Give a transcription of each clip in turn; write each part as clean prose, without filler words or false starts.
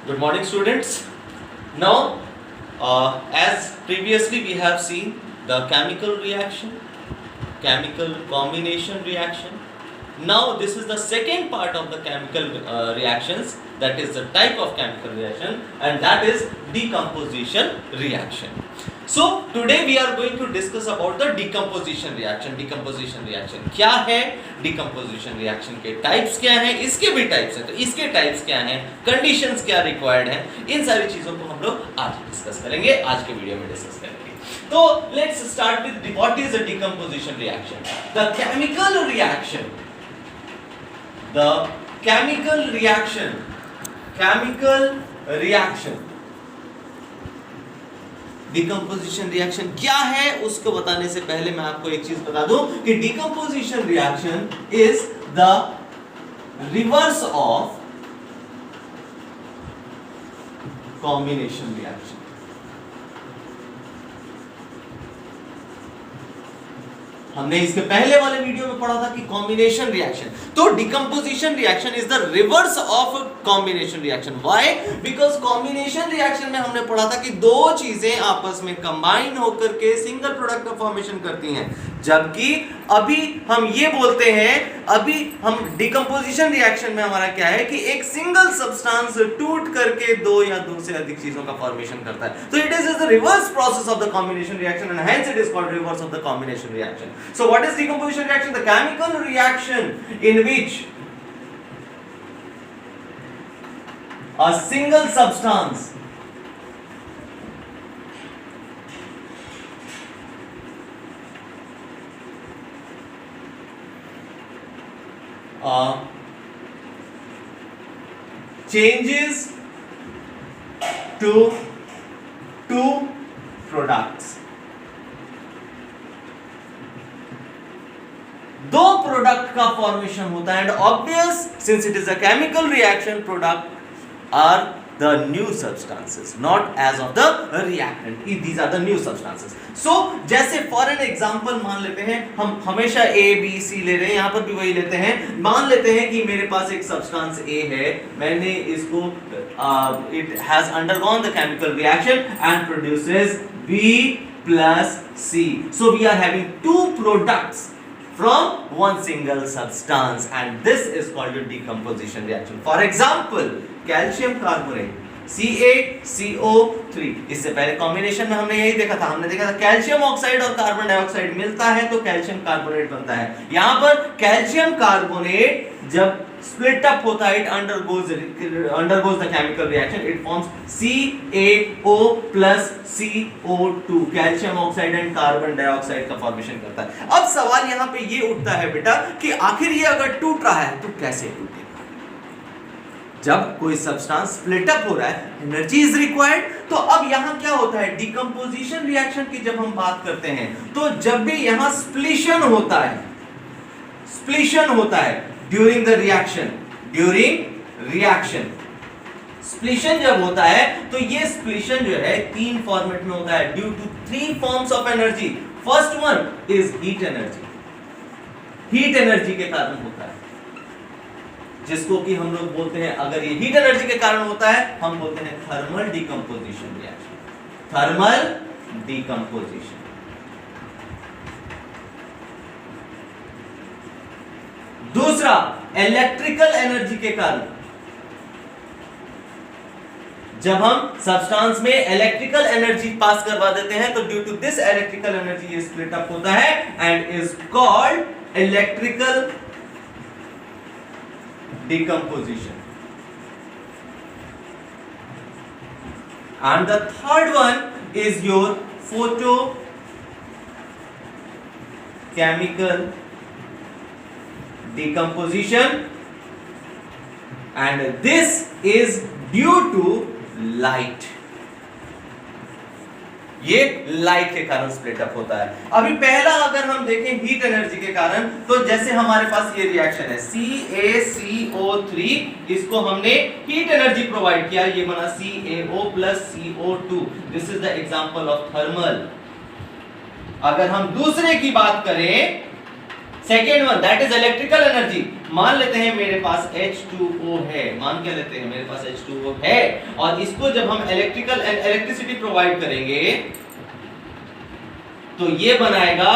Good morning, students. Now, as previously we have seen the chemical reaction, chemical combination reaction. Now, this is the second part of the chemical reactions, that is the type of chemical reaction, and that is decomposition reaction. So, today we are going to discuss about the decomposition reaction. Decomposition reaction क्या है, decomposition reaction के types क्या हैं, इसके भी types हैं, तो इसके types क्या हैं, conditions क्या required हैं, इन सारी चीजों को हम लोग आज discuss करेंगे, आज के वीडियो में discuss करेंगे. तो let's start with what is a decomposition reaction. The chemical reaction. The chemical reaction. Chemical reaction. Decomposition reaction क्या है उसको बताने से पहले मैं आपको एक चीज बता दूं कि decomposition reaction is the reverse of combination reaction. हमने इसके पहले वाले वीडियो में पढ़ा था कि कॉम्बिनेशन रिएक्शन, तो decomposition reaction is the reverse of combination reaction. Why? Because combination reaction में हमने पढ़ा था कि दो चीजें आपस में कंबाइन होकर के सिंगल प्रोडक्ट का फॉर्मेशन करती हैं, जबकि अभी हम ये बोलते हैं, अभी हम डिकम्पोजिशन रिएक्शन में हमारा क्या है कि एक सिंगल सब्सटेंस टूट करके दो या दो से अधिक चीजों का फॉर्मेशन करता है. तो it is the reverse process of the combination reaction and hence it is called reverse of the combination reaction. So what is decomposition reaction? The chemical reaction in which a single substance changes to two products. दो product का formation होता है, and obvious since it is a chemical reaction, product are the new substances, not as of the reactant. These are the new substances. So जैसे for an example मान लेते हैं, हम हमेशा ए बी सी ले रहे हैं, यहां पर भी वही लेते हैं. मान लेते हैं कि मेरे पास एक सब्सटेंस ए है, मैंने इसको it has undergone the chemical reaction and produces B plus C. So we are having two products from one single substance, and this is called a decomposition reaction. For example, calcium carbonate CaCO3. इससे पहले combination में हमने यही देखा था, हमने देखा था कैल्शियम ऑक्साइड और कार्बन डाइऑक्साइड मिलता है तो कैल्शियम कार्बोनेट बनता है. यहां पर कैल्शियम कार्बोनेट जब split up होता है, it undergoes the chemical reaction, it forms CaO plus CO2, calcium oxide and carbon dioxide का फॉर्मेशन करता है. अब सवाल यहां पे ये उठता है बेटा कि आखिर ये अगर टूट रहा है तो कैसे टूटेगा? जब कोई सब्सटेंस स्प्लिट अप हो रहा है, एनर्जी इज रिक्वायर्ड. तो अब यहां क्या होता है, डिकम्पोजिशन रिएक्शन की जब हम बात करते हैं, तो जब भी यहां स्प्लिशन होता है, स्प्लिशन होता है during the reaction, during reaction स्प्लिशन जब होता है, तो ये स्प्लिशन जो है तीन फॉर्मेट में होता है, due to three forms of energy. First one is heat energy. Heat energy के कारण होता है, जिसको कि हम लोग बोलते हैं, अगर ये हीट एनर्जी के कारण होता है, हम बोलते हैं thermal decomposition reaction. Thermal decomposition. दूसरा, इलेक्ट्रिकल एनर्जी के कारण. जब हम सब्सटेंस में इलेक्ट्रिकल एनर्जी पास करवा देते हैं, तो due to this electrical energy ये स्प्लिट अप होता है and is called electrical decomposition. And the third one is your photochemical decomposition, and this is due to light. ये लाइट के कारण स्प्लिट अप होता है. अभी पहला अगर हम देखें हीट एनर्जी के कारण, तो जैसे हमारे पास ये रिएक्शन है CaCO3, इसको हमने हीट एनर्जी प्रोवाइड किया, ये बना CaO plus CO2. This is the example of thermal. अगर हम दूसरे की बात करें, second one that is electrical energy. मान लेते हैं मेरे पास H2O है, मान के लेते हैं मेरे पास H2O है, और इसको जब हम इलेक्ट्रिसिटी प्रोवाइड करेंगे तो ये बनाएगा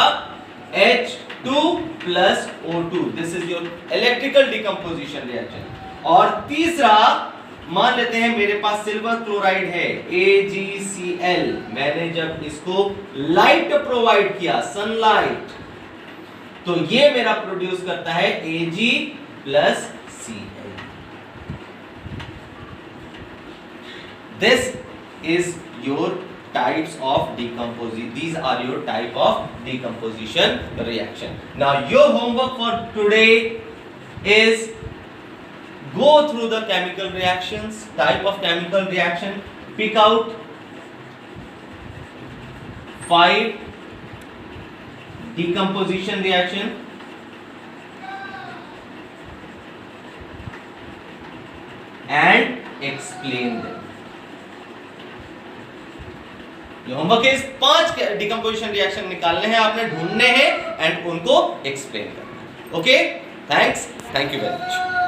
H2 plus O2। This is your electrical decomposition reaction. और तीसरा मान लेते हैं मेरे पास सिल्वर क्लोराइड है AgCl, मैंने जब इसको लाइट प्रोवाइड किया, सनलाइट, तो ये मेरा प्रोड्यूस करता है Ag plus Cl। This is your types of decomposition. These are your type of decomposition reaction. Now your homework for today is go through the chemical reactions, type of chemical reaction, pick out 5 decomposition reaction and explain them. जो homework है, इस 5 decomposition reaction निकालने हैं आपने, ढूंढने हैं and उनको explain करना है। Okay, thanks, thank you very much.